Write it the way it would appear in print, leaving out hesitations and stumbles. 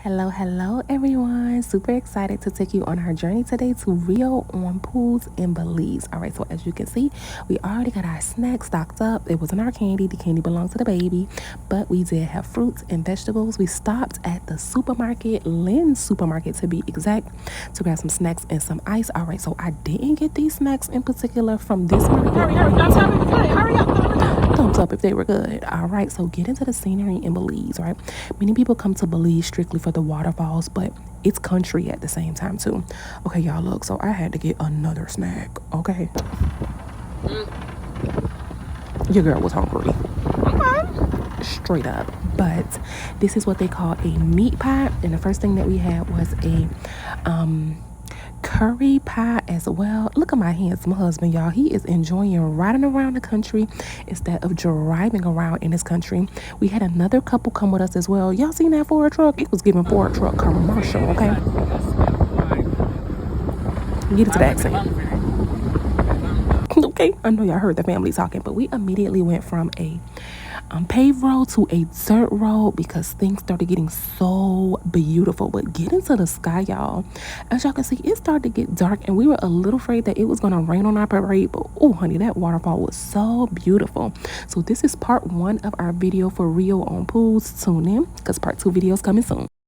Hello everyone, super excited to take you on our journey today to Rio on pools in Belize. All right, so as you can see, we already got our snacks stocked up. It wasn't our candy, the candy belonged to the baby, but we did have fruits and vegetables. We stopped at the supermarket, Lynn's supermarket to be exact, to grab some snacks and some ice. All right, so I didn't get these snacks in particular from this market. Hurry up. Thumbs up if they were good. All right, so get into the scenery in Belize. Right, many people come to Belize strictly for the waterfalls, but it's country at the same time too. Okay, y'all, look, so I had to get another snack. Okay, your girl was hungry, straight up. But this is what they call a meat pie, and the first thing that we had was a curry pie as well. Look at my handsome husband, y'all. He is enjoying riding around the country instead of driving around in this country. We had another couple come with us as well. Y'all seen that Ford truck? It was giving Ford truck commercial. Okay, get it to the accent. Okay, I know y'all heard the family talking, but we immediately went from a paved road to a dirt road because things started getting so beautiful. But get into the sky, y'all. As y'all can see, it started to get dark and we were a little afraid that it was gonna rain on our parade, but oh honey, that waterfall was so beautiful. So this is part 1 of our video for Rio on pools. Tune in because part 2 video is coming soon.